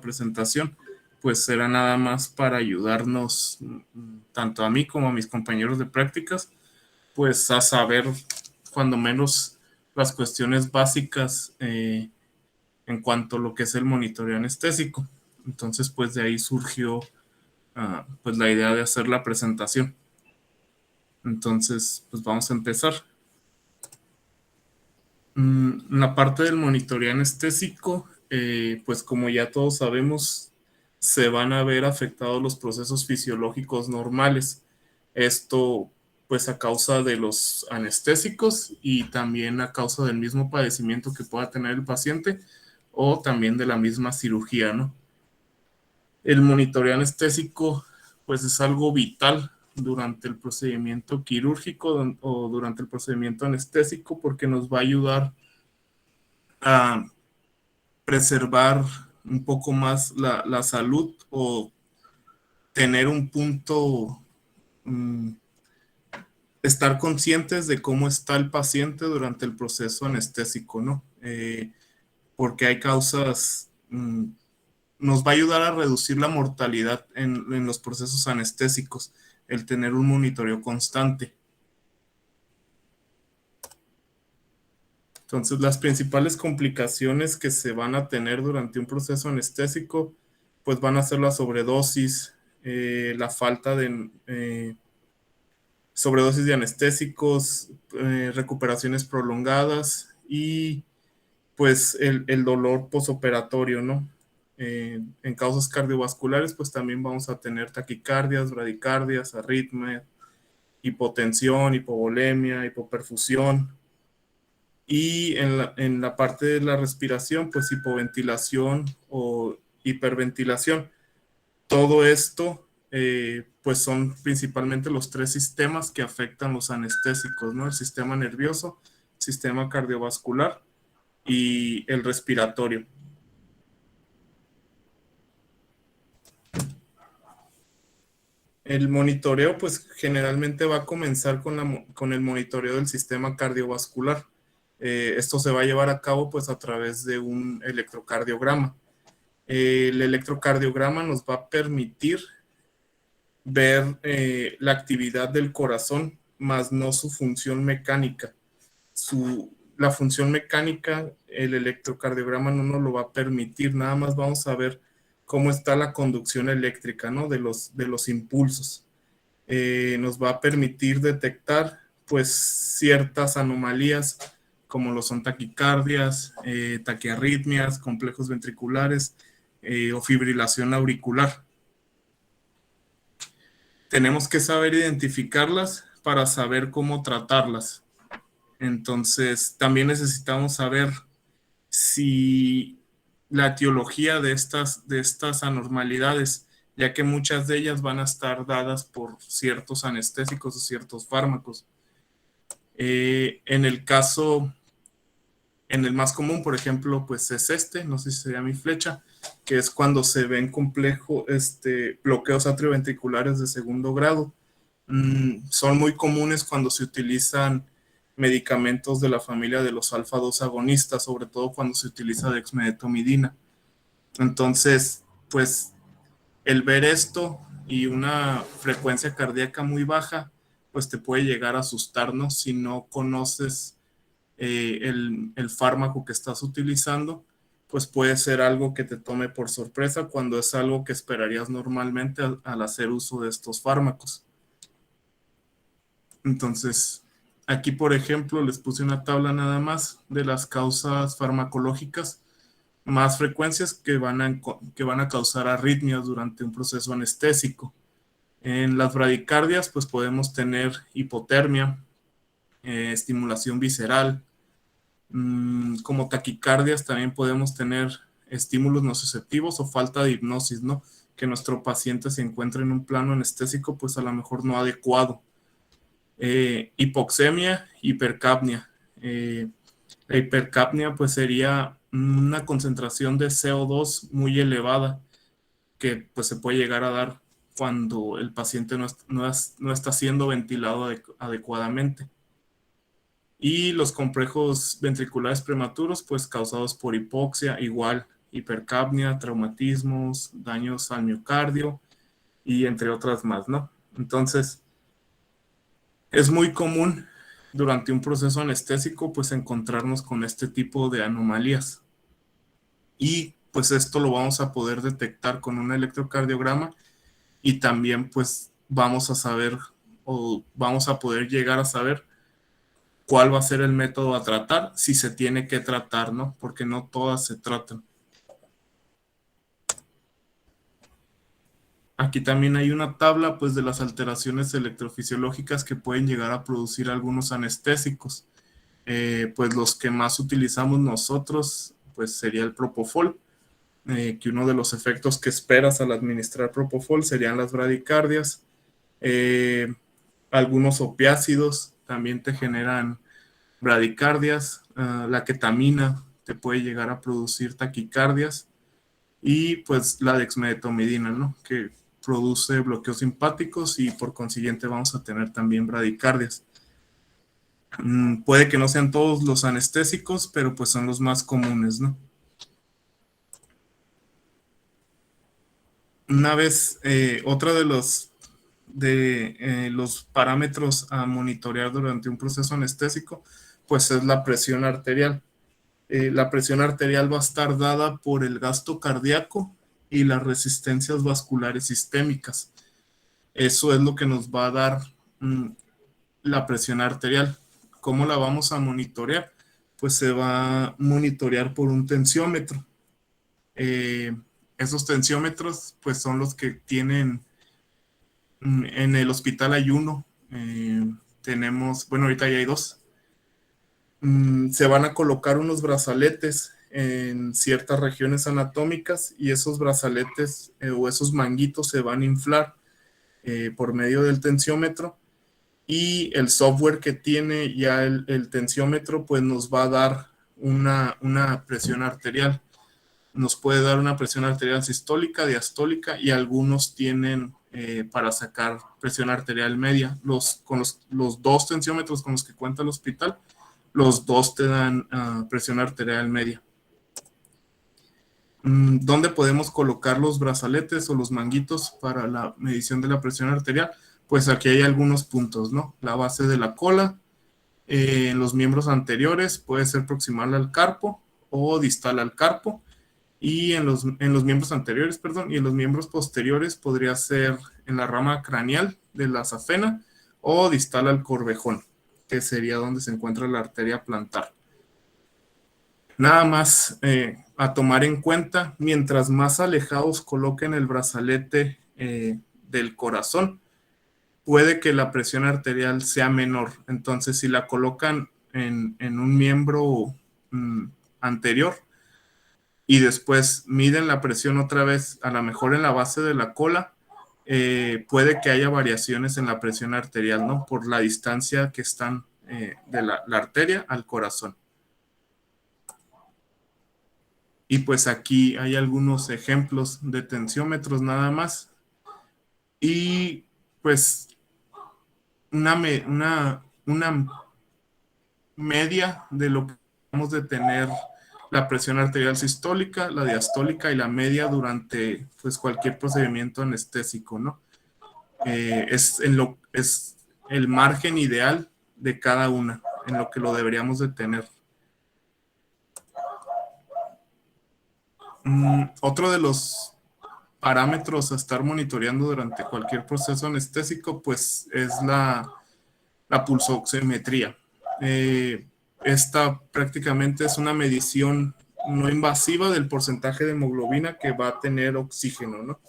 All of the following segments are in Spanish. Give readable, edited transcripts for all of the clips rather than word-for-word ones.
presentación, pues será nada más para ayudarnos, tanto a mí como a mis compañeros de prácticas, pues a saber cuando menos las cuestiones básicas en cuanto a lo que es el monitoreo anestésico. Entonces, pues de ahí surgió pues la idea de hacer la presentación. Entonces, pues vamos a empezar. La parte del monitoreo anestésico, pues como ya todos sabemos, se van a ver afectados los procesos fisiológicos normales. Esto pues a causa de los anestésicos y también a causa del mismo padecimiento que pueda tener el paciente o también de la misma cirugía, ¿no? El monitoreo anestésico pues es algo vital durante el procedimiento quirúrgico o durante el procedimiento anestésico porque nos va a ayudar a preservar un poco más la salud o tener un punto, estar conscientes de cómo está el paciente durante el proceso anestésico, ¿no? Porque hay causas, nos va a ayudar a reducir la mortalidad en los procesos anestésicos, el tener un monitoreo constante. Entonces, las principales complicaciones que se van a tener durante un proceso anestésico, pues van a ser la sobredosis, la falta de sobredosis de anestésicos, recuperaciones prolongadas y pues el dolor posoperatorio, ¿no? En causas cardiovasculares, pues también vamos a tener taquicardias, bradicardias, arritmia, hipotensión, hipovolemia, hipoperfusión. Y en la parte de la respiración, pues hipoventilación o hiperventilación. Todo esto, pues son principalmente los tres sistemas que afectan los anestésicos, ¿no? El sistema nervioso, el sistema cardiovascular y el respiratorio. El monitoreo, pues generalmente va a comenzar con el monitoreo del sistema cardiovascular. Esto se va a llevar a cabo pues a través de un electrocardiograma. El electrocardiograma nos va a permitir ver la actividad del corazón, más no su función mecánica. La función mecánica, el electrocardiograma no nos lo va a permitir, nada más vamos a ver cómo está la conducción eléctrica, ¿no? De los impulsos. Nos va a permitir detectar pues ciertas anomalías como lo son taquicardias, taquiarritmias, complejos ventriculares o fibrilación auricular. Tenemos que saber identificarlas para saber cómo tratarlas. Entonces, también necesitamos saber si la etiología de estas anormalidades, ya que muchas de ellas van a estar dadas por ciertos anestésicos o ciertos fármacos. En el caso, en el más común, por ejemplo, pues es no sé si sería mi flecha, que es cuando se ven complejos bloqueos atrioventriculares de segundo grado. Son muy comunes cuando se utilizan medicamentos de la familia de los alfa-2 agonistas, sobre todo cuando se utiliza dexmedetomidina. Entonces, pues el ver esto y una frecuencia cardíaca muy baja, pues te puede llegar a asustarnos si no conoces el fármaco que estás utilizando, pues puede ser algo que te tome por sorpresa cuando es algo que esperarías normalmente al hacer uso de estos fármacos. Entonces, aquí, por ejemplo, les puse una tabla nada más de las causas farmacológicas más frecuencias que van a causar arritmias durante un proceso anestésico. En las bradicardias, pues podemos tener hipotermia, estimulación visceral. Como taquicardias también podemos tener estímulos nociceptivos o falta de hipnosis, ¿no? Que nuestro paciente se encuentre en un plano anestésico, pues a lo mejor no adecuado. Hipoxemia, hipercapnia. La hipercapnia pues sería una concentración de CO2 muy elevada que pues se puede llegar a dar cuando el paciente no está siendo ventilado adecuadamente. Y los complejos ventriculares prematuros pues causados por hipoxia igual hipercapnia, traumatismos, daños al miocardio y entre otras más, ¿no? Entonces, es muy común durante un proceso anestésico pues encontrarnos con este tipo de anomalías. Y pues esto lo vamos a poder detectar con un electrocardiograma y también pues vamos a saber o vamos a poder llegar a saber cuál va a ser el método a tratar, si se tiene que tratar, ¿no? Porque no todas se tratan. Aquí también hay una tabla pues de las alteraciones electrofisiológicas que pueden llegar a producir algunos anestésicos. Pues los que más utilizamos nosotros pues sería el propofol, que uno de los efectos que esperas al administrar propofol serían las bradicardias. Algunos opiácidos también te generan bradicardias. La ketamina te puede llegar a producir taquicardias. Y pues la dexmedetomidina, ¿no? Que produce bloqueos simpáticos y por consiguiente vamos a tener también bradicardias. Puede que no sean todos los anestésicos, pero pues son los más comunes, ¿no? Una vez, otra de los parámetros a monitorear durante un proceso anestésico, pues es la presión arterial. La presión arterial va a estar dada por el gasto cardíaco y las resistencias vasculares sistémicas. Eso es lo que nos va a dar la presión arterial. ¿Cómo la vamos a monitorear? Pues se va a monitorear por un tensiómetro. Eh, Esos tensiómetros pues son los que tienen en el hospital hay uno. Tenemos, bueno, ahorita ya hay dos. Se van a colocar unos brazaletes en ciertas regiones anatómicas y esos brazaletes o esos manguitos se van a inflar por medio del tensiómetro, y el software que tiene ya el tensiómetro pues nos va a dar una presión arterial. Nos puede dar una presión arterial sistólica, diastólica, y algunos tienen para sacar presión arterial media. Con los dos tensiómetros con los que cuenta el hospital, los dos te dan presión arterial media. ¿Dónde podemos colocar los brazaletes o los manguitos para la medición de la presión arterial? Pues aquí hay algunos puntos, ¿no? La base de la cola, en los miembros anteriores puede ser proximal al carpo o distal al carpo, y en los miembros anteriores, perdón, y en los miembros posteriores podría ser en la rama craneal de la safena o distal al corvejón, que sería donde se encuentra la arteria plantar. Nada más a tomar en cuenta, mientras más alejados coloquen el brazalete del corazón, puede que la presión arterial sea menor. Entonces, si la colocan en un miembro anterior y después miden la presión otra vez, a lo mejor en la base de la cola, puede que haya variaciones en la presión arterial, ¿no? Por la distancia que están de la arteria al corazón. Y pues aquí hay algunos ejemplos de tensiómetros nada más. Y pues una media de lo que vamos de tener la presión arterial sistólica, la diastólica y la media durante pues cualquier procedimiento anestésico, ¿no? Es el margen ideal de cada una, en lo que lo deberíamos de tener. Otro de los parámetros a estar monitoreando durante cualquier proceso anestésico pues es la pulsoximetría. Esta prácticamente es una medición no invasiva del porcentaje de hemoglobina que va a tener oxígeno, ¿no?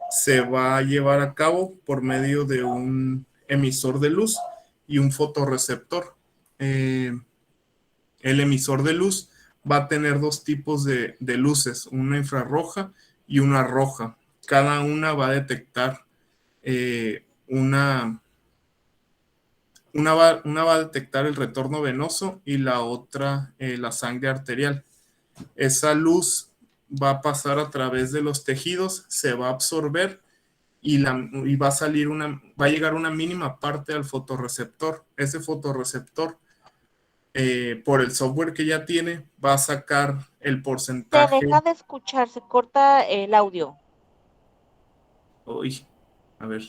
Se va a llevar a cabo por medio de un emisor de luz y un fotorreceptor. El emisor de luz va a tener dos tipos de luces, una infrarroja y una roja. Cada una va a detectar una va a detectar el retorno venoso y la otra la sangre arterial. Esa luz va a pasar a través de los tejidos, se va a absorber y va a llegar una mínima parte al fotorreceptor. Ese fotorreceptor por el software que ya tiene, va a sacar el Se porcentaje. deja de escuchar, se corta el audio. Uy, a ver,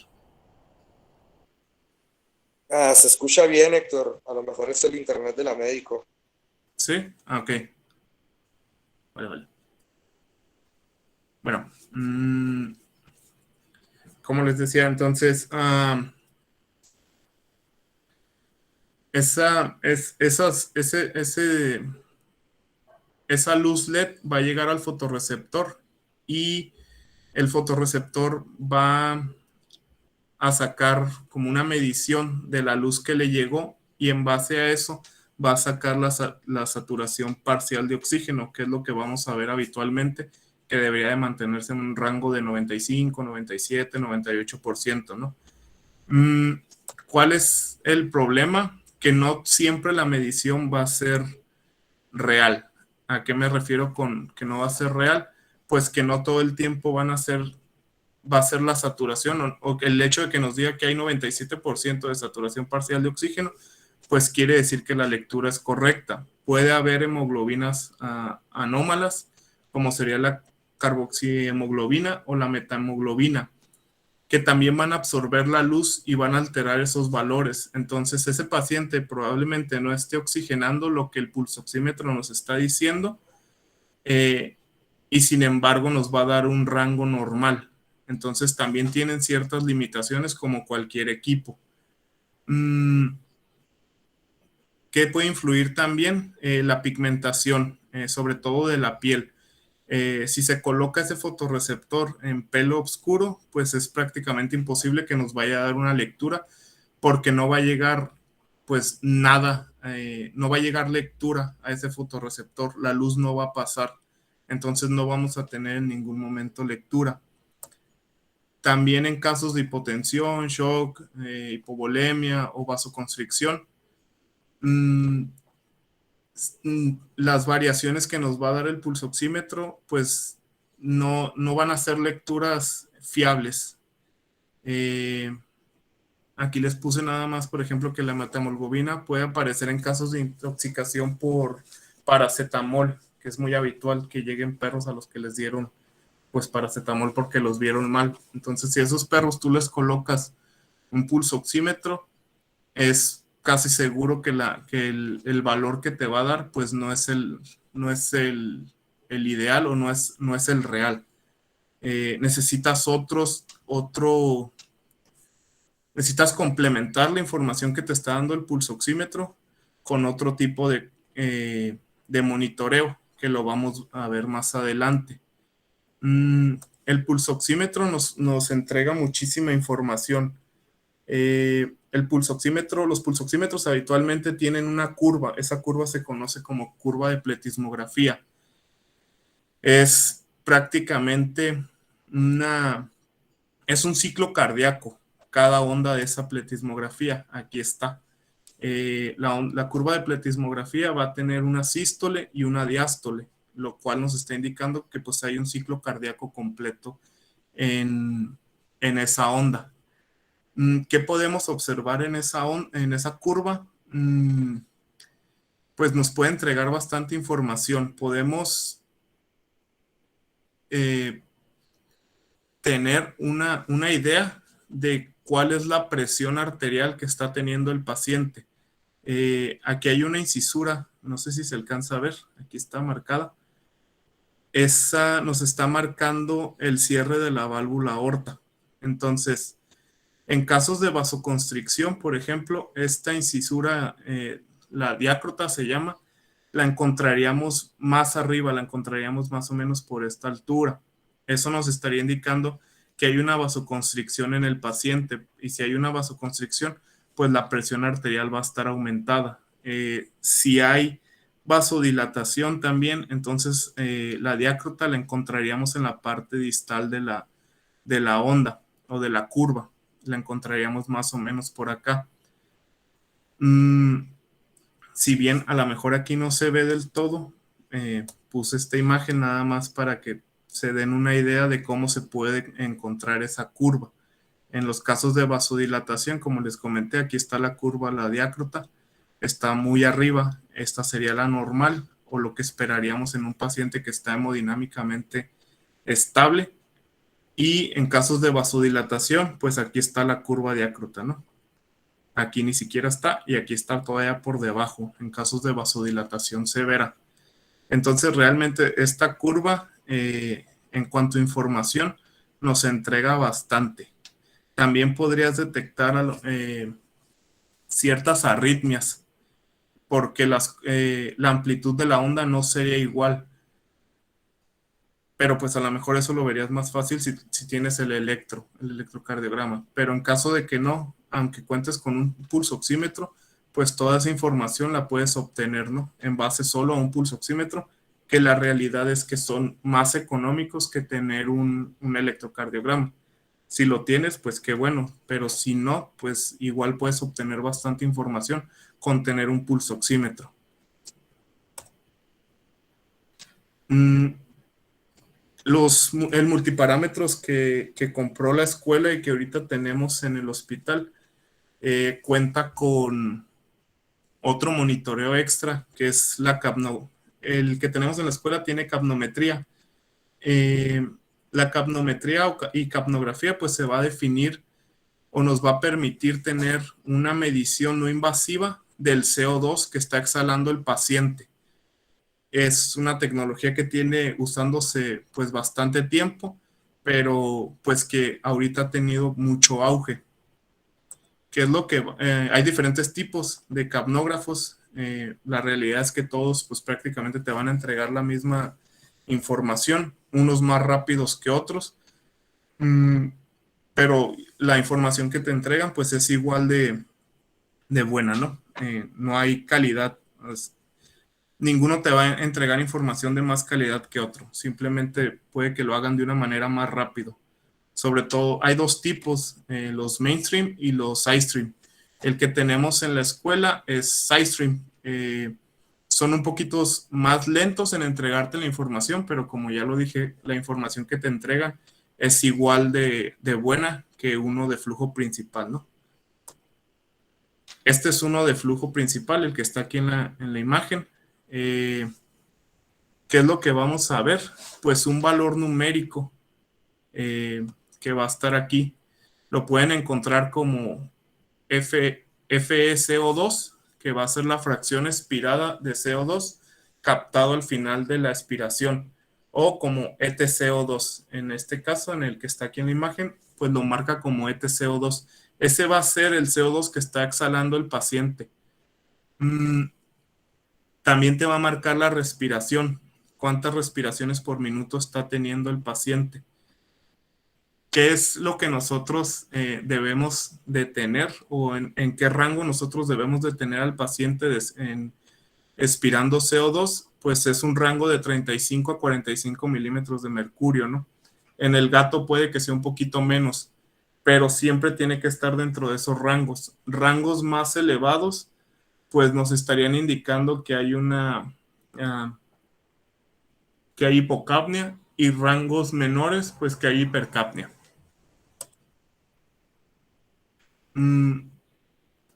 Ah, se escucha bien, Héctor. A lo mejor es el internet de la médico. ¿sí? Ah, ok, vale, vale. Bueno, como les decía, entonces, esa luz LED va a llegar al fotorreceptor y el fotorreceptor va a sacar como una medición de la luz que le llegó y en base a eso va a sacar la saturación parcial de oxígeno, que es lo que vamos a ver habitualmente, que debería de mantenerse en un rango de 95, 97, 98%, ¿no? Mm, ¿Cuál es el problema? Que no siempre la medición va a ser real. ¿A qué me refiero con que no va a ser real? Pues que no todo el tiempo va a ser la saturación o el hecho de que nos diga que hay 97% de saturación parcial de oxígeno, pues quiere decir que la lectura es correcta. Puede haber hemoglobinas anómalas, como sería la carboxihemoglobina o la metahemoglobina, que también van a absorber la luz y van a alterar esos valores. Entonces, ese paciente probablemente no esté oxigenando lo que el pulsoxímetro nos está diciendo, eh, y sin embargo nos va a dar un rango normal. Entonces, también tienen ciertas limitaciones como cualquier equipo. ¿Qué puede influir también? La pigmentación, sobre todo de la piel. Si se coloca ese fotorreceptor en pelo oscuro, pues es prácticamente imposible que nos vaya a dar una lectura porque no va a llegar pues nada, no va a llegar lectura a ese fotorreceptor, la luz no va a pasar, entonces no vamos a tener en ningún momento lectura. También en casos de hipotensión, shock, hipovolemia o vasoconstricción, mmm, las variaciones que nos va a dar el pulsoxímetro, pues no van a ser lecturas fiables. Eh, Aquí les puse nada más, por ejemplo, que la metamolgobina puede aparecer en casos de intoxicación por paracetamol, que es muy habitual que lleguen perros a los que les dieron pues paracetamol porque los vieron mal. Entonces, si a esos perros tú les colocas un pulsoxímetro, es casi seguro que el valor que te va a dar pues no es el ideal o no es el real. Necesitas necesitas complementar la información que te está dando el pulsoxímetro con otro tipo de monitoreo que lo vamos a ver más adelante. El pulsoxímetro nos entrega muchísima información. Los pulsoxímetros habitualmente tienen una curva. Esa curva se conoce como curva de pletismografía. Es prácticamente una, es un ciclo cardíaco, cada onda de esa pletismografía. Aquí está. La curva de pletismografía va a tener una sístole y una diástole, lo cual nos está indicando que pues hay un ciclo cardíaco completo en, en esa onda. ¿Qué podemos observar en esa curva? Pues nos puede entregar bastante información. Podemos eh, tener una idea de cuál es la presión arterial que está teniendo el paciente. Aquí hay una incisura, no sé si se alcanza a ver, aquí está marcada. Esa nos está marcando el cierre de la válvula aorta. Entonces, en casos de vasoconstricción, por ejemplo, esta incisura, la diácrota se llama, la encontraríamos más arriba, la encontraríamos más o menos por esta altura. Eso nos estaría indicando que hay una vasoconstricción en el paciente y si hay una vasoconstricción, pues la presión arterial va a estar aumentada. Si hay vasodilatación también, entonces la diácrota la encontraríamos en la parte distal de la onda o de la curva. La encontraríamos más o menos por acá. Si bien a lo mejor aquí no se ve del todo, puse esta imagen nada más para que se den una idea de cómo se puede encontrar esa curva. En los casos de vasodilatación, como les comenté, aquí está la curva, la diácrota. está muy arriba. Esta sería la normal o lo que esperaríamos en un paciente que está hemodinámicamente estable. Y en casos de vasodilatación, pues aquí está la curva diacrota, ¿no? Aquí ni siquiera está y aquí está todavía por debajo en casos de vasodilatación severa. Entonces realmente esta curva en cuanto a información nos entrega bastante. También podrías detectar ciertas arritmias porque la amplitud de la onda no sería igual. Pero pues a lo mejor eso lo verías más fácil si tienes el electrocardiograma. Pero en caso de que no, aunque cuentes con un pulso oxímetro, pues toda esa información la puedes obtener, ¿no? En base solo a un pulso oxímetro, que la realidad es que son más económicos que tener un electrocardiograma. Si lo tienes, pues qué bueno, pero si no, pues igual puedes obtener bastante información con tener un pulso oxímetro. El multiparámetros que compró la escuela y que ahorita tenemos en el hospital cuenta con otro monitoreo extra que es el que tenemos en la escuela tiene capnometría. La capnometría y capnografía pues se va a definir o nos va a permitir tener una medición no invasiva del CO2 que está exhalando el paciente. Es una tecnología que tiene usándose pues bastante tiempo, pero pues que ahorita ha tenido mucho auge. ¿Qué es lo que hay diferentes tipos de capnógrafos? La realidad es que todos pues prácticamente te van a entregar la misma información, unos más rápidos que otros, pero la información que te entregan pues es igual de buena, ¿no? No hay calidad. Ninguno te va a entregar información de más calidad que otro. Simplemente puede que lo hagan de una manera más rápido. Sobre todo, hay dos tipos, los mainstream y los sidestream. El que tenemos en la escuela es sidestream. Son un poquito más lentos en entregarte la información, pero como ya lo dije, la información que te entregan es igual de buena que uno de flujo principal, ¿no? Este es uno de flujo principal, el que está aquí en la imagen. ¿Qué es lo que vamos a ver? Pues un valor numérico que va a estar aquí. Lo pueden encontrar como FeCO2, que va a ser la fracción expirada de CO2 captado al final de la expiración, o como EtCO2. En este caso, en el que está aquí en la imagen, pues lo marca como EtCO2. Ese va a ser el CO2 que está exhalando el paciente. También te va a marcar la respiración, cuántas respiraciones por minuto está teniendo el paciente. ¿Qué es lo que nosotros debemos de tener o en qué rango nosotros debemos de tener al paciente expirando CO2? Pues es un rango de 35 a 45 milímetros de mercurio, ¿no? En el gato puede que sea un poquito menos, pero siempre tiene que estar dentro de esos rangos. Rangos más elevados pues nos estarían indicando que hay que hay hipocapnia, y rangos menores, pues que hay hipercapnia.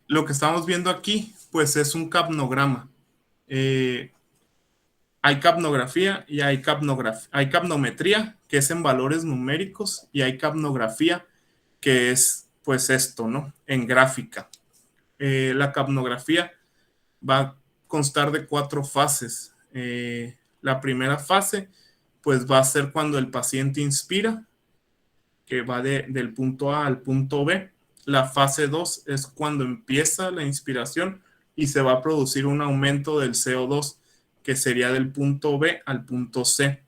Lo que estamos viendo aquí, pues es un capnograma. Hay capnografía y hay capnometría, que es en valores numéricos, y hay capnografía, que es pues esto, ¿no? En gráfica. La capnografía va a constar de 4 fases. La primera fase, pues va a ser cuando el paciente inspira, que va del punto A al punto B. La fase 2 es cuando empieza la inspiración y se va a producir un aumento del CO2, que sería del punto B al punto C.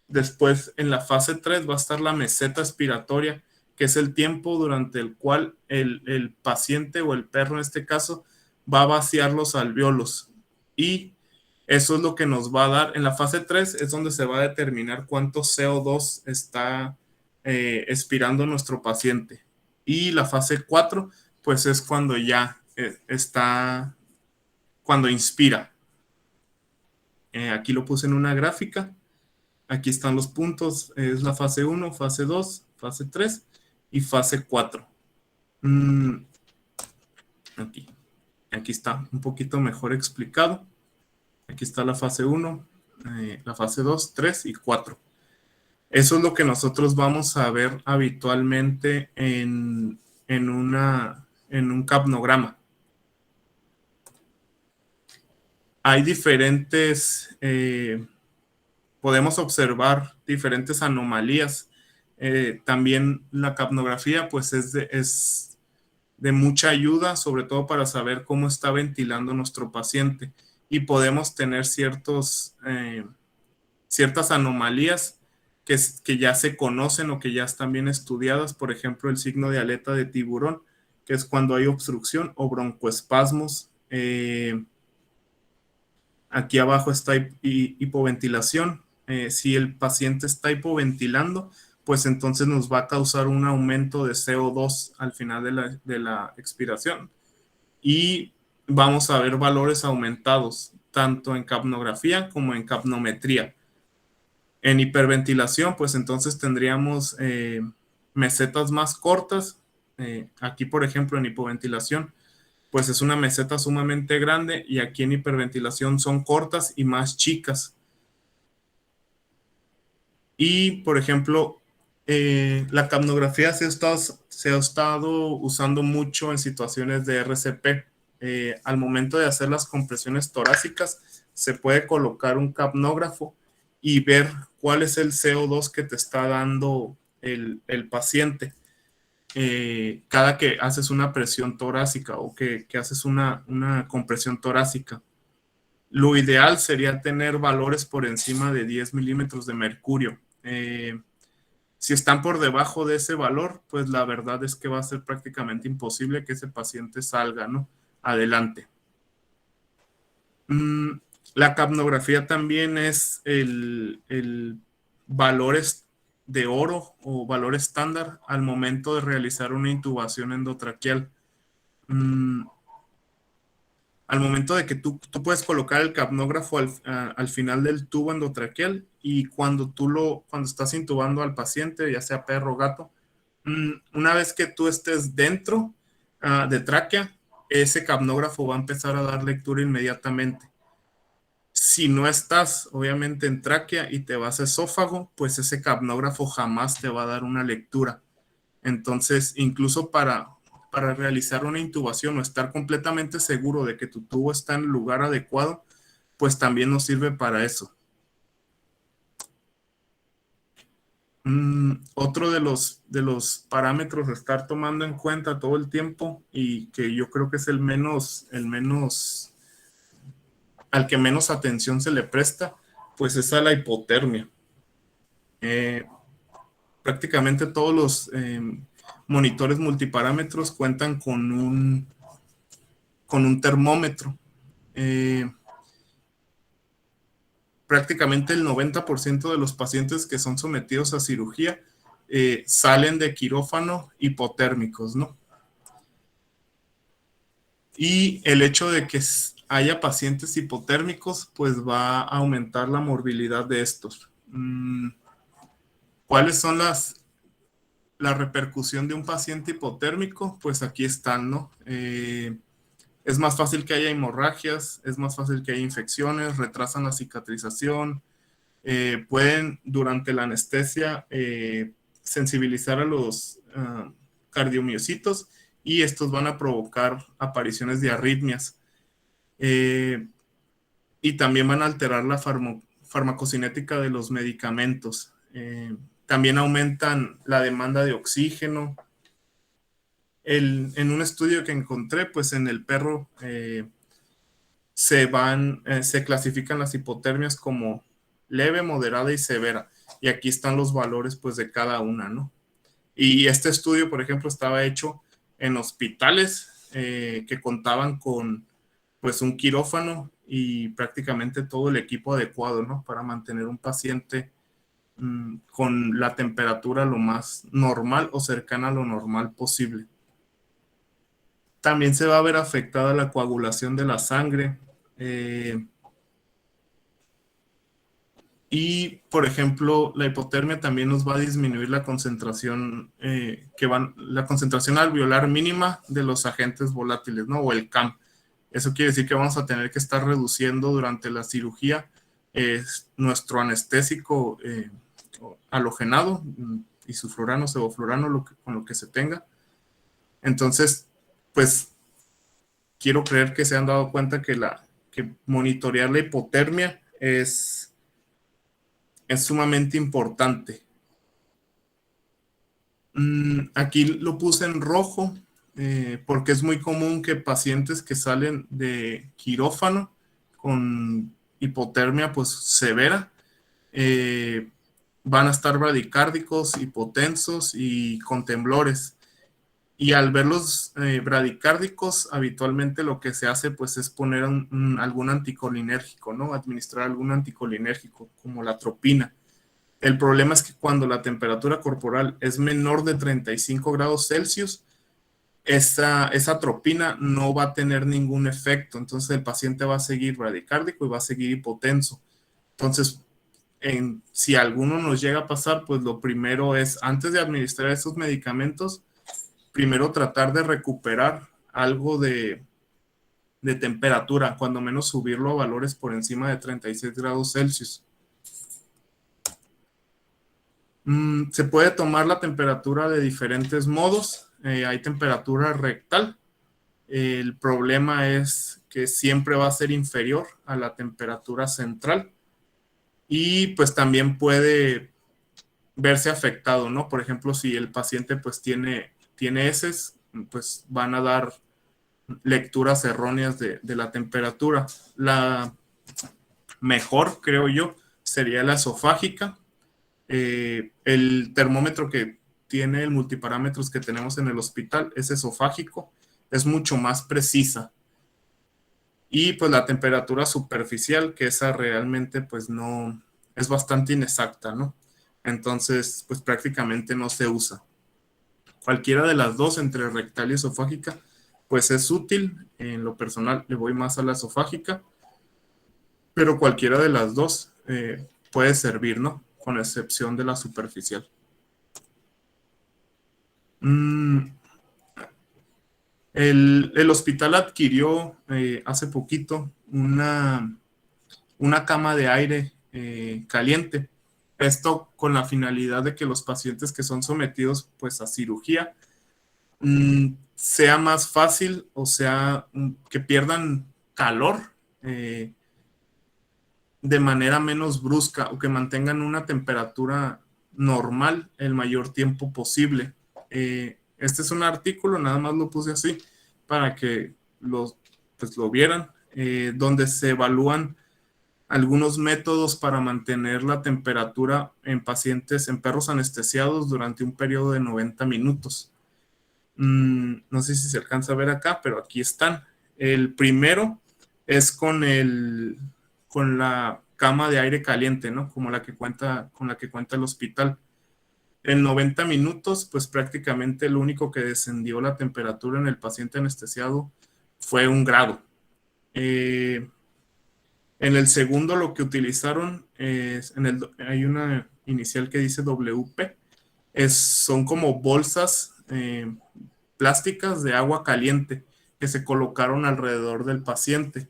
Después, en la fase 3 va a estar la meseta expiratoria, que es el tiempo durante el cual el paciente o el perro en este caso va a vaciar los alvéolos, y eso es lo que nos va a dar. En la fase 3 es donde se va a determinar cuánto CO2 está expirando nuestro paciente, y la fase 4 pues es cuando ya cuando inspira. Aquí lo puse en una gráfica. Aquí están los puntos, es la fase 1, fase 2, fase 3 y fase 4. Aquí. Aquí está un poquito mejor explicado. Aquí está la fase 1, la fase 2, 3 y 4. Eso es lo que nosotros vamos a ver habitualmente en un capnograma. Hay diferentes, podemos observar diferentes anomalías. También la capnografía pues es de mucha ayuda, sobre todo para saber cómo está ventilando nuestro paciente. Y podemos tener ciertas anomalías que ya se conocen o que ya están bien estudiadas. Por ejemplo, el signo de aleta de tiburón, que es cuando hay obstrucción o broncoespasmos. Aquí abajo está hipoventilación. Si el paciente está hipoventilando, pues entonces nos va a causar un aumento de CO2 al final de la expiración. Y vamos a ver valores aumentados, tanto en capnografía como en capnometría. En hiperventilación, pues entonces tendríamos mesetas más cortas. Aquí, por ejemplo, en hipoventilación, pues es una meseta sumamente grande, y aquí en hiperventilación son cortas y más chicas. Y, por ejemplo, la capnografía se ha estado usando mucho en situaciones de RCP. Al momento de hacer las compresiones torácicas, se puede colocar un capnógrafo y ver cuál es el CO2 que te está dando el paciente. Cada que haces una presión torácica o que haces una compresión torácica. Lo ideal sería tener valores por encima de 10 milímetros de mercurio. Si están por debajo de ese valor, pues la verdad es que va a ser prácticamente imposible que ese paciente salga, ¿no?, adelante. La capnografía también es el valores de oro o valor estándar al momento de realizar una intubación endotraqueal. Al momento de que tú puedes colocar el capnógrafo al final del tubo endotraqueal, y cuando estás intubando al paciente, ya sea perro o gato, una vez que tú estés dentro de tráquea, ese capnógrafo va a empezar a dar lectura inmediatamente. Si no estás, obviamente, en tráquea y te vas a esófago, pues ese capnógrafo jamás te va a dar una lectura. Entonces, incluso para realizar una intubación o estar completamente seguro de que tu tubo está en el lugar adecuado, pues también nos sirve para eso. Otro de los parámetros a estar tomando en cuenta todo el tiempo, y que yo creo que es al que menos atención se le presta, pues es a la hipotermia. Prácticamente todos los monitores multiparámetros cuentan con un termómetro. Prácticamente el 90% de los pacientes que son sometidos a cirugía salen de quirófano hipotérmicos, ¿no? Y el hecho de que haya pacientes hipotérmicos, pues va a aumentar la morbilidad de estos. ¿Cuáles son la repercusión de un paciente hipotérmico? Pues aquí están, ¿no? Es más fácil que haya hemorragias, es más fácil que haya infecciones, retrasan la cicatrización, pueden durante la anestesia sensibilizar a los cardiomiocitos, y estos van a provocar apariciones de arritmias. Y también van a alterar la farmacocinética de los medicamentos. También aumentan la demanda de oxígeno. En un estudio que encontré, pues en el perro se clasifican las hipotermias como leve, moderada y severa. Y aquí están los valores, pues, de cada una, ¿no? Y este estudio, por ejemplo, estaba hecho en hospitales que contaban con, pues, un quirófano y prácticamente todo el equipo adecuado, ¿no?, para mantener un paciente con la temperatura lo más normal o cercana a lo normal posible. También se va a ver afectada la coagulación de la sangre. Y, por ejemplo, la hipotermia también nos va a disminuir la concentración la concentración alveolar mínima de los agentes volátiles, ¿no?, o el CAM. Eso quiere decir que vamos a tener que estar reduciendo durante la cirugía nuestro anestésico halogenado, isoflurano, sevoflurano, con lo que se tenga. Entonces, pues quiero creer que se han dado cuenta que monitorear la hipotermia es sumamente importante. Aquí lo puse en rojo porque es muy común que pacientes que salen de quirófano con hipotermia pues severa van a estar bradicárdicos, hipotensos y con temblores. Y al verlos bradicárdicos, habitualmente lo que se hace pues es poner algún anticolinérgico, ¿no? Administrar algún anticolinérgico como la atropina. El problema es que cuando la temperatura corporal es menor de 35 grados Celsius, esa atropina no va a tener ningún efecto. Entonces el paciente va a seguir bradicárdico y va a seguir hipotenso. Entonces, si alguno nos llega a pasar, pues lo primero es, antes de administrar esos medicamentos, primero tratar de recuperar algo de temperatura, cuando menos subirlo a valores por encima de 36 grados Celsius. Se puede tomar la temperatura de diferentes modos. Hay temperatura rectal. El problema es que siempre va a ser inferior a la temperatura central. Y pues también puede verse afectado, ¿no? Por ejemplo, si el paciente pues tiene heces, pues van a dar lecturas erróneas de la temperatura. La mejor, creo yo, sería la esofágica. El termómetro que tiene el multiparámetros que tenemos en el hospital es esofágico, es mucho más precisa. Y pues la temperatura superficial, que esa realmente pues no, es bastante inexacta, ¿no? Entonces pues prácticamente no se usa. Cualquiera de las dos, entre rectal y esofágica, pues es útil. En lo personal le voy más a la esofágica, pero cualquiera de las dos puede servir, ¿no? Con excepción de la superficial. El hospital adquirió hace poquito una cama de aire caliente. Esto con la finalidad de que los pacientes que son sometidos pues a cirugía sea más fácil, o sea, que pierdan calor de manera menos brusca o que mantengan una temperatura normal el mayor tiempo posible. Este es un artículo, nada más lo puse así para que lo vieran, donde se evalúan algunos métodos para mantener la temperatura en pacientes, en perros anestesiados durante un periodo de 90 minutos. No sé si se alcanza a ver acá, pero aquí están. El primero es con la cama de aire caliente, ¿no? Con la que cuenta el hospital. En 90 minutos, pues prácticamente lo único que descendió la temperatura en el paciente anestesiado fue 1 grado. En el segundo lo que utilizaron hay una inicial que dice WP, son como bolsas plásticas de agua caliente que se colocaron alrededor del paciente.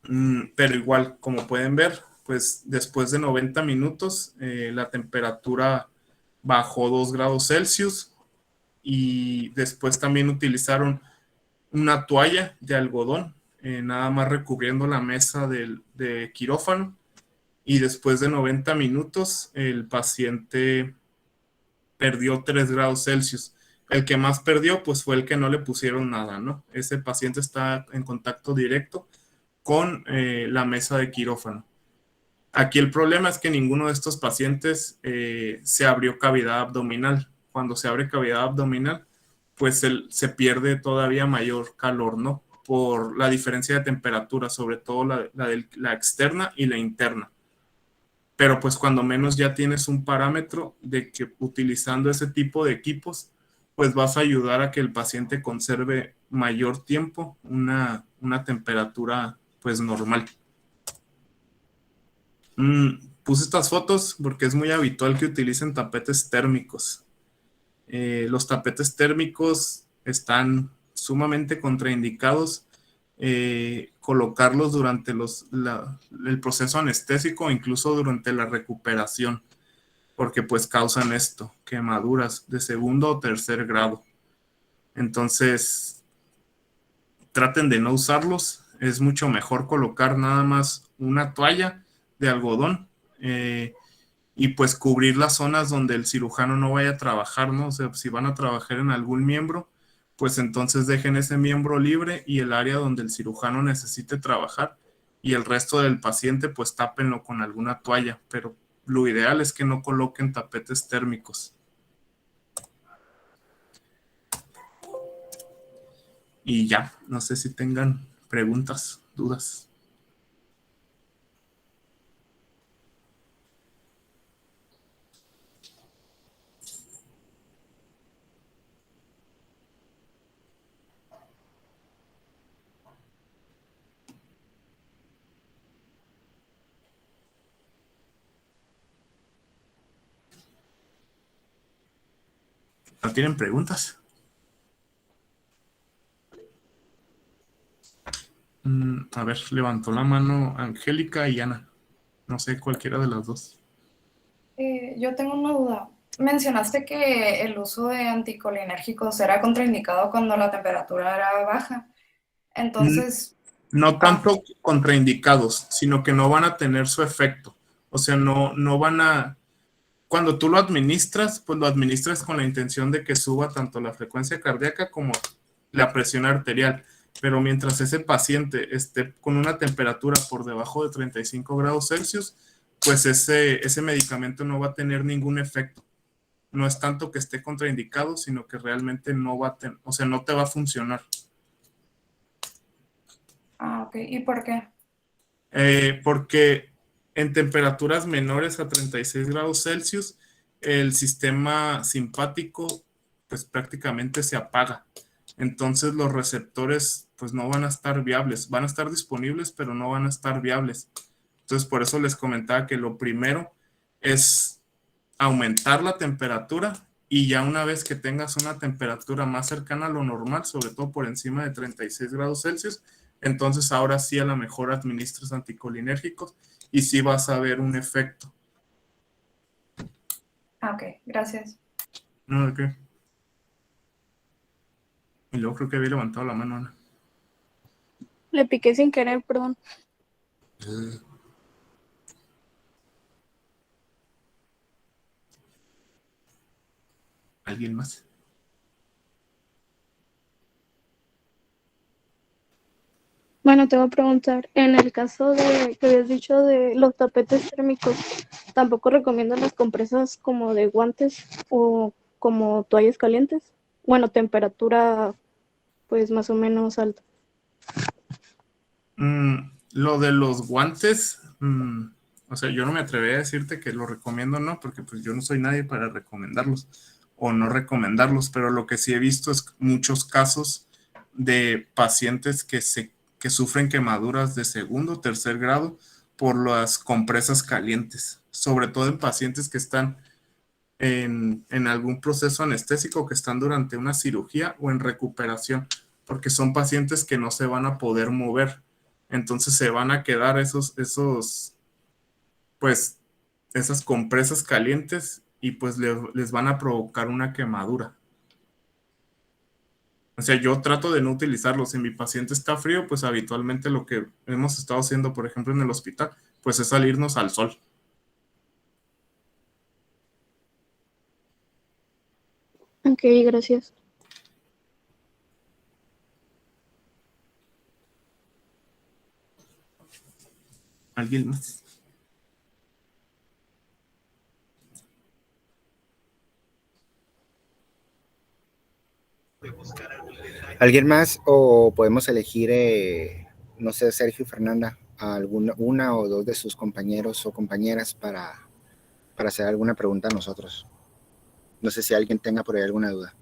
Pero igual, como pueden ver, pues después de 90 minutos la temperatura bajó 2 grados Celsius y después también utilizaron una toalla de algodón, nada más recubriendo la mesa de quirófano, y después de 90 minutos el paciente perdió 3 grados Celsius. El que más perdió pues fue el que no le pusieron nada, ¿no? Ese paciente está en contacto directo con la mesa de quirófano. Aquí el problema es que ninguno de estos pacientes se abrió cavidad abdominal. Cuando se abre cavidad abdominal, pues se pierde todavía mayor calor, ¿no? Por la diferencia de temperatura, sobre todo la externa y la interna. Pero pues cuando menos ya tienes un parámetro de que utilizando ese tipo de equipos, pues vas a ayudar a que el paciente conserve mayor tiempo una temperatura pues normal. Puse estas fotos porque es muy habitual que utilicen tapetes térmicos. Los tapetes térmicos están sumamente contraindicados colocarlos durante el proceso anestésico, incluso durante la recuperación, porque pues causan esto, quemaduras de segundo o tercer grado. Entonces, traten de no usarlos. Es mucho mejor colocar nada más una toalla de algodón y pues cubrir las zonas donde el cirujano no vaya a trabajar, ¿no? O sea, si van a trabajar en algún miembro, pues entonces dejen ese miembro libre y el área donde el cirujano necesite trabajar y el resto del paciente pues tápenlo con alguna toalla, pero lo ideal es que no coloquen tapetes térmicos. Y ya, no sé si tengan preguntas, dudas. ¿No tienen preguntas? A ver, levantó la mano Angélica y Ana. No sé, cualquiera de las dos. Yo tengo una duda. Mencionaste que el uso de anticolinérgicos era contraindicado cuando la temperatura era baja. Entonces, No tanto contraindicados, sino que no van a tener su efecto. O sea, no van a... Cuando tú lo administras, pues lo administras con la intención de que suba tanto la frecuencia cardíaca como la presión arterial. Pero mientras ese paciente esté con una temperatura por debajo de 35 grados Celsius, pues ese medicamento no va a tener ningún efecto. No es tanto que esté contraindicado, sino que realmente no va a tener, o sea, no te va a funcionar. ok. ¿Y por qué? Porque en temperaturas menores a 36 grados Celsius, el sistema simpático pues prácticamente se apaga. Entonces los receptores pues no van a estar viables, van a estar disponibles, pero no van a estar viables. Entonces por eso les comentaba que lo primero es aumentar la temperatura y ya una vez que tengas una temperatura más cercana a lo normal, sobre todo por encima de 36 grados Celsius, entonces ahora sí a lo mejor administras anticolinérgicos y sí vas a ver un efecto. Ok, gracias. ¿No? ¿De qué? Y luego creo que había levantado la mano Ana. Le piqué sin querer, perdón. ¿Alguien más? Bueno, te voy a preguntar, en el caso de que habías dicho de los tapetes térmicos, ¿tampoco recomiendan las compresas como de guantes o como toallas calientes? Bueno, temperatura pues más o menos alta. Lo de los guantes, o sea, yo no me atrevería a decirte que lo recomiendo o no, porque pues yo no soy nadie para recomendarlos o no recomendarlos, pero lo que sí he visto es muchos casos de pacientes que sufren quemaduras de segundo o tercer grado por las compresas calientes, sobre todo en pacientes que están en algún proceso anestésico, que están durante una cirugía o en recuperación, porque son pacientes que no se van a poder mover. Entonces se van a quedar pues, esas compresas calientes y pues les van a provocar una quemadura. O sea, yo trato de no utilizarlos. Si mi paciente está frío, pues habitualmente lo que hemos estado haciendo, por ejemplo, en el hospital, pues es salirnos al sol. Ok, gracias. ¿Alguien más? ¿Alguien más o podemos elegir, no sé, Sergio y Fernanda, a una o dos de sus compañeros o compañeras para hacer alguna pregunta a nosotros? No sé si alguien tenga por ahí alguna duda.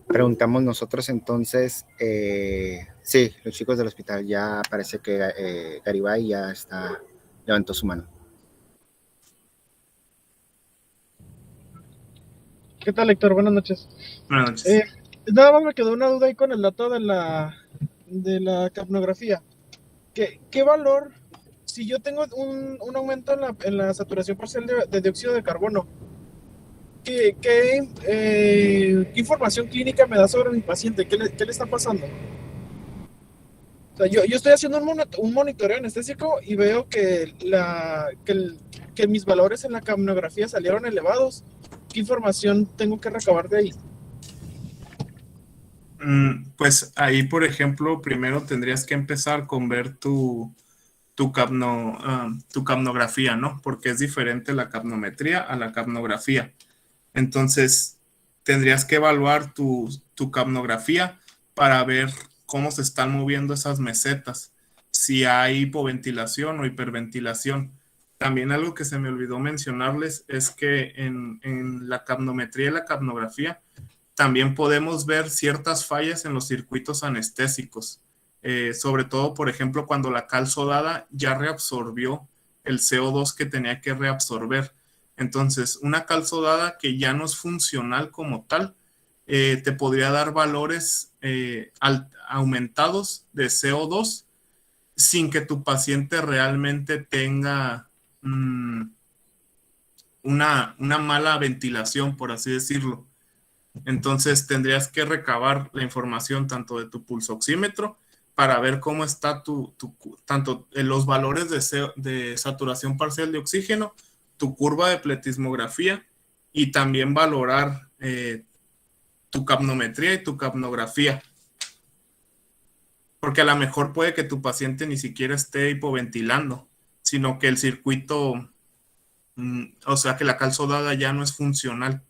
Preguntamos nosotros entonces, sí, los chicos del hospital, ya parece que Garibay ya levantó su mano. ¿Qué tal, Héctor? Buenas noches. Buenas noches. Nada más me quedó una duda ahí con el dato de la capnografía. ¿Qué valor, si yo tengo un aumento en la saturación parcial de dióxido de carbono, ¿qué información clínica me da sobre mi paciente? ¿Qué le está pasando? O sea, yo estoy haciendo un monitoreo anestésico y veo que mis valores en la capnografía salieron elevados. ¿Qué información tengo que recabar de ahí? Pues ahí, por ejemplo, primero tendrías que empezar con ver tu capnografía, ¿no? Porque es diferente la capnometría a la capnografía. Entonces, tendrías que evaluar tu capnografía para ver cómo se están moviendo esas mesetas, si hay hipoventilación o hiperventilación. También algo que se me olvidó mencionarles es que en la capnometría y la capnografía también podemos ver ciertas fallas en los circuitos anestésicos, sobre todo, por ejemplo, cuando la cal sodada ya reabsorbió el CO2 que tenía que reabsorber. Entonces, una cal sodada que ya no es funcional como tal, te podría dar valores aumentados de CO2 sin que tu paciente realmente tenga una mala ventilación, por así decirlo. Entonces tendrías que recabar la información tanto de tu pulsoxímetro para ver cómo está tanto los valores de saturación parcial de oxígeno, tu curva de pletismografía y también valorar tu capnometría y tu capnografía. Porque a lo mejor puede que tu paciente ni siquiera esté hipoventilando, sino que el circuito, o sea que la cal sodada ya no es funcional.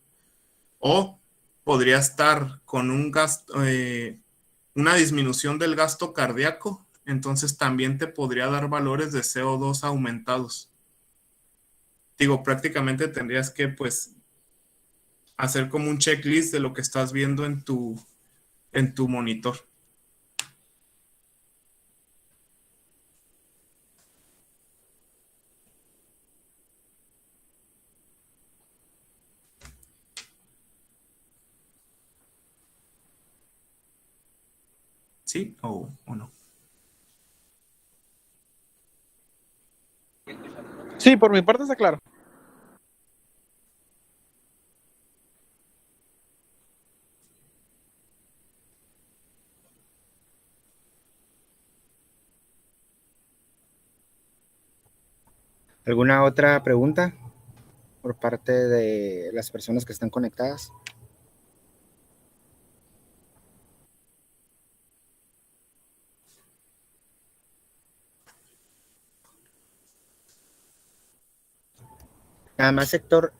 O podría estar con una disminución del gasto cardíaco, entonces también te podría dar valores de CO2 aumentados. Digo, prácticamente tendrías que pues hacer como un checklist de lo que estás viendo en tu monitor. ¿Sí o no? Sí, por mi parte está claro. ¿Alguna otra pregunta por parte de las personas que están conectadas? Nada más, Héctor,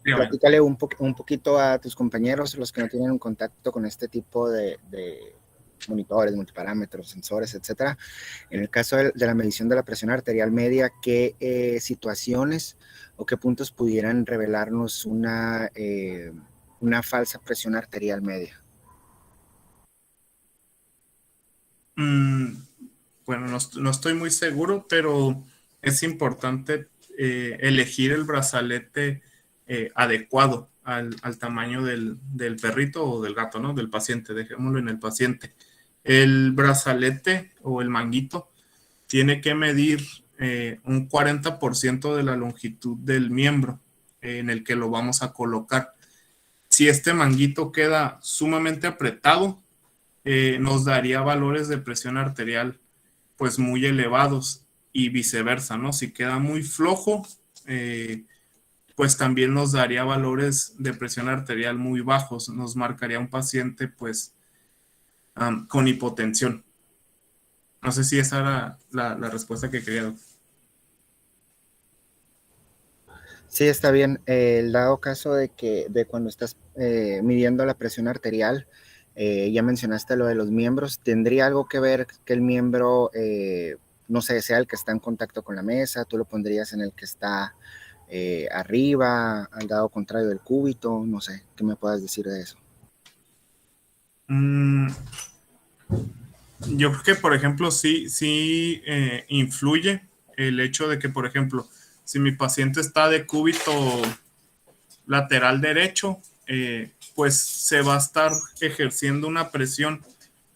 platícale un poquito a tus compañeros, los que no tienen un contacto con este tipo de monitores, multiparámetros, sensores, etcétera. En el caso de la medición de la presión arterial media, ¿qué situaciones o qué puntos pudieran revelarnos una falsa presión arterial media? Bueno, no estoy muy seguro, pero es importante elegir el brazalete adecuado al tamaño del perrito o del gato, ¿no? Del paciente, dejémoslo en el paciente. El brazalete o el manguito tiene que medir un 40% de la longitud del miembro en el que lo vamos a colocar. Si este manguito queda sumamente apretado, nos daría valores de presión arterial pues muy elevados y viceversa, ¿no? Si queda muy flojo, pues también nos daría valores de presión arterial muy bajos, nos marcaría un paciente pues con hipotensión. No sé si esa era la respuesta que quería dar. Sí, está bien. El dado caso de cuando estás midiendo la presión arterial, ya mencionaste lo de los miembros, ¿tendría algo que ver que el miembro, no sé, sea el que está en contacto con la mesa? ¿Tú lo pondrías en el que está arriba, al lado contrario del cúbito? No sé, ¿qué me puedas decir de eso? Mm, yo creo que, por ejemplo, sí influye el hecho de que, por ejemplo, si mi paciente está de cúbito lateral derecho, pues se va a estar ejerciendo una presión.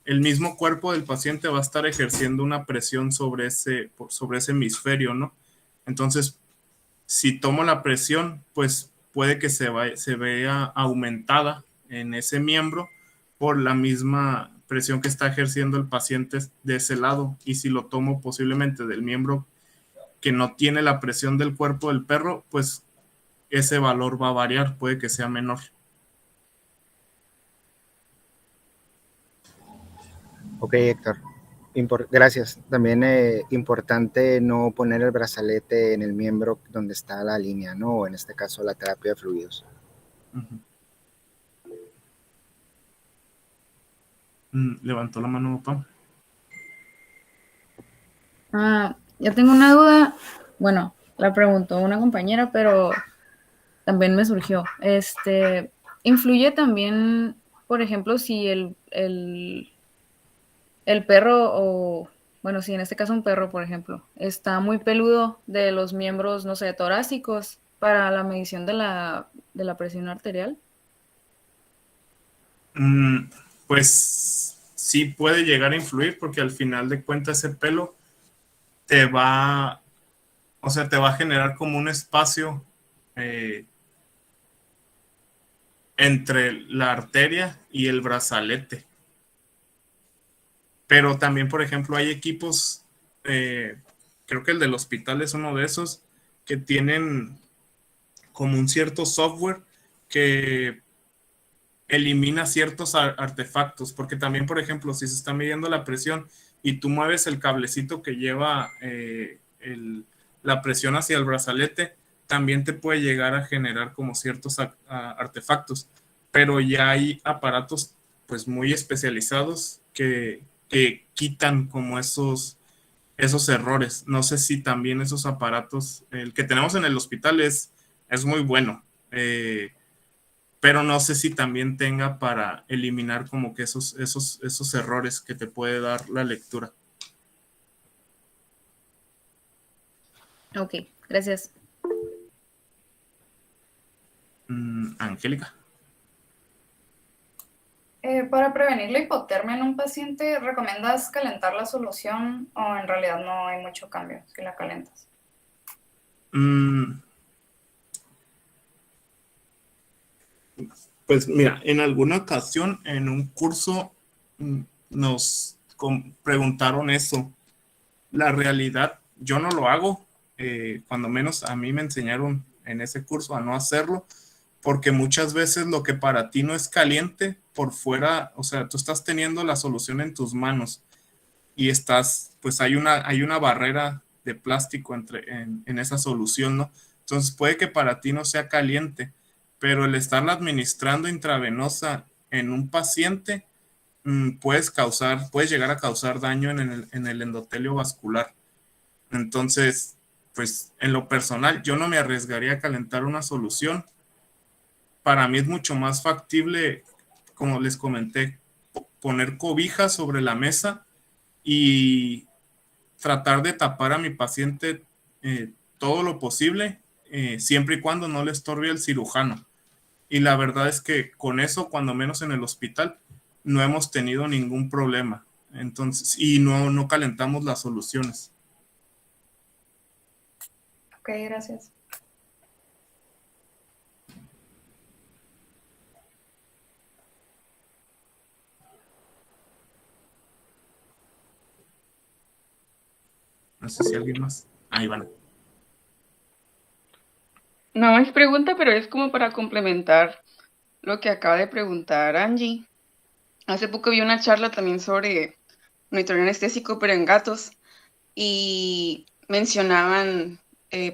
El mismo cuerpo del paciente va a estar ejerciendo una presión sobre ese hemisferio, ¿no? Entonces, si tomo la presión, pues puede que se vea aumentada en ese miembro por la misma presión que está ejerciendo el paciente de ese lado. Y si lo tomo posiblemente del miembro que no tiene la presión del cuerpo del perro, pues ese valor va a variar, puede que sea menor. Ok, Héctor. Gracias. También importante no poner el brazalete en el miembro donde está la línea, ¿no? O en este caso la terapia de fluidos. Levantó la mano, Pam. Yo tengo una duda. Bueno, la preguntó una compañera, pero también me surgió. ¿Influye también, por ejemplo, si el perro o, bueno, si en este caso un perro, por ejemplo, está muy peludo de los miembros, no sé, torácicos para la medición de la presión arterial? Pues sí puede llegar a influir porque al final de cuentas ese pelo te va a generar como un espacio entre la arteria y el brazalete. Pero también, por ejemplo, hay equipos, creo que el del hospital es uno de esos, que tienen como un cierto software que elimina ciertos artefactos, porque también, por ejemplo, si se está midiendo la presión y tú mueves el cablecito que lleva la presión hacia el brazalete, también te puede llegar a generar como ciertos artefactos, pero ya hay aparatos pues muy especializados que quitan como esos errores. No sé si también esos aparatos, el que tenemos en el hospital es muy bueno, pero no sé si también tenga para eliminar como que esos errores que te puede dar la lectura. Ok, gracias. Angélica. Para prevenir la hipotermia en un paciente, ¿recomiendas calentar la solución o en realidad no hay mucho cambio si la calentas? Pues mira, en alguna ocasión en un curso nos preguntaron eso. La realidad, yo no lo hago, cuando menos a mí me enseñaron en ese curso a no hacerlo, porque muchas veces lo que para ti no es caliente, por fuera, o sea, tú estás teniendo la solución en tus manos y pues hay una barrera de plástico en esa solución, ¿no? Entonces puede que para ti no sea caliente, pero el estarla administrando intravenosa en un paciente puedes llegar a causar daño en el endotelio vascular. Entonces, pues en lo personal, yo no me arriesgaría a calentar una solución. Para mí es mucho más factible, como les comenté, poner cobijas sobre la mesa y tratar de tapar a mi paciente todo lo posible, siempre y cuando no le estorbe el cirujano. Y la verdad es que con eso, cuando menos en el hospital, no hemos tenido ningún problema. Entonces, y no calentamos las soluciones. Ok, gracias. No sé si alguien más. Ahí van. No es pregunta, pero es como para complementar lo que acaba de preguntar Angie. Hace poco vi una charla también sobre monitoreo anestésico, pero en gatos, y mencionaban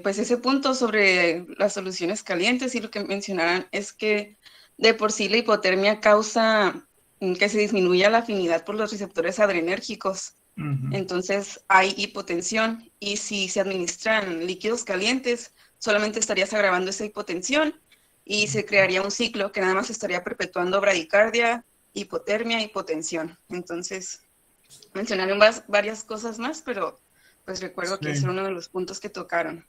pues ese punto sobre las soluciones calientes, y lo que mencionaban es que de por sí la hipotermia causa que se disminuya la afinidad por los receptores adrenérgicos. Entonces hay hipotensión, y si se administran líquidos calientes, solamente estarías agravando esa hipotensión y se crearía un ciclo que nada más estaría perpetuando bradicardia hipotermia, hipotensión. Entonces, mencionaron varias cosas más, pero pues recuerdo que ese Sí. era uno de los puntos que tocaron.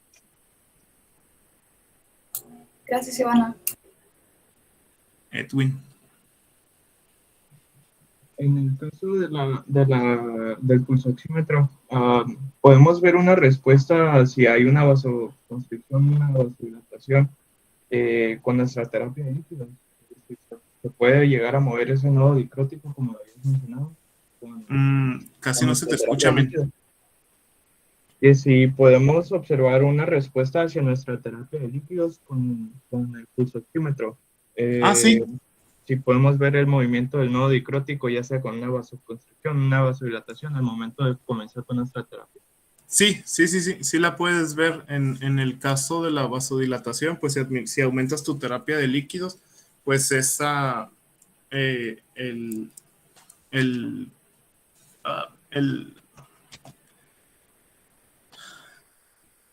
Gracias, Ivana. Edwin. En el caso del pulsoxímetro, podemos ver una respuesta si hay una vasoconstricción, una vasodilatación con nuestra terapia de líquidos. Se puede llegar a mover ese nodo dicrótico, como lo habías mencionado. Casi no se te nuestra escucha, terapia de líquidos. Y si podemos observar una respuesta hacia nuestra terapia de líquidos con el pulsoxímetro. Sí. Si podemos ver el movimiento del nodo dicrótico, ya sea con una vasoconstricción, una vasodilatación, al momento de comenzar con nuestra terapia. Sí la puedes ver en el caso de la vasodilatación, pues si aumentas tu terapia de líquidos, pues esa,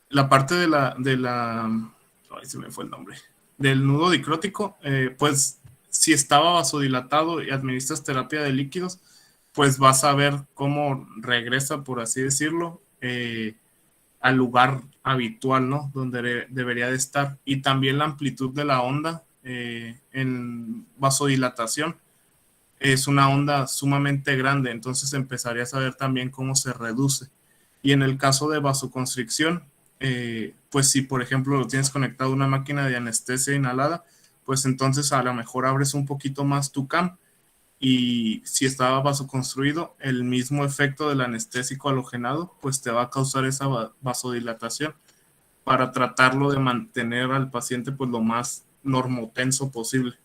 la parte ay, se me fue el nombre, del nudo dicrótico, pues si estaba vasodilatado y administras terapia de líquidos, pues vas a ver cómo regresa, por así decirlo, al lugar habitual, ¿no? Donde debería de estar. Y también la amplitud de la onda en vasodilatación es una onda sumamente grande, entonces empezarías a ver también cómo se reduce. Y en el caso de vasoconstricción, pues si por ejemplo lo tienes conectado a una máquina de anestesia inhalada, pues entonces a lo mejor abres un poquito más tu cam, y si estaba vasoconstruido, el mismo efecto del anestésico halogenado, pues te va a causar esa vasodilatación para tratarlo de mantener al paciente pues lo más normotenso posible.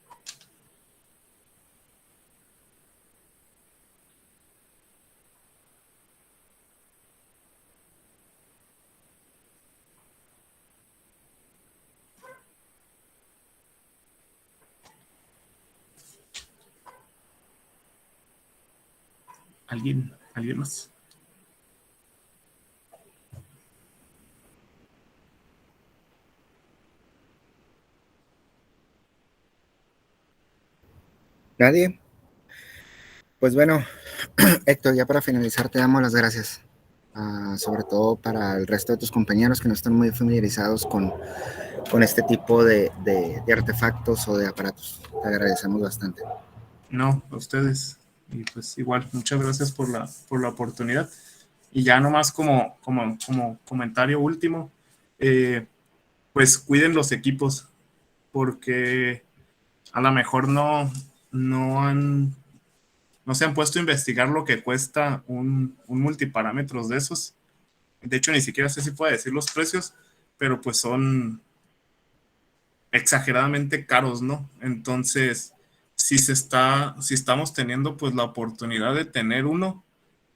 ¿Alguien más? ¿Nadie? Pues bueno, Héctor, ya para finalizar te damos las gracias, sobre todo para el resto de tus compañeros que no están muy familiarizados con este tipo de artefactos o de aparatos. Te agradecemos bastante. No, a ustedes. Y pues igual, muchas gracias por la oportunidad. Y ya nomás como comentario último, pues cuiden los equipos, porque a lo mejor no se han puesto a investigar lo que cuesta un multiparámetros de esos. De hecho, ni siquiera sé si puedo decir los precios, pero pues son exageradamente caros, ¿no? Entonces, si estamos teniendo pues la oportunidad de tener uno,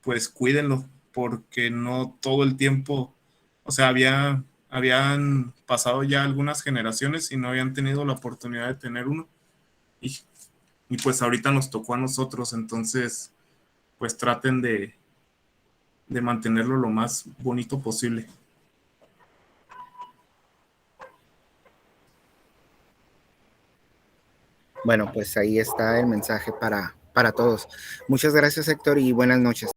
pues cuídenlo, porque no todo el tiempo, o sea, habían pasado ya algunas generaciones y no habían tenido la oportunidad de tener uno. Y pues ahorita nos tocó a nosotros, entonces pues traten de mantenerlo lo más bonito posible. Bueno, pues ahí está el mensaje para todos. Muchas gracias, Héctor, y buenas noches.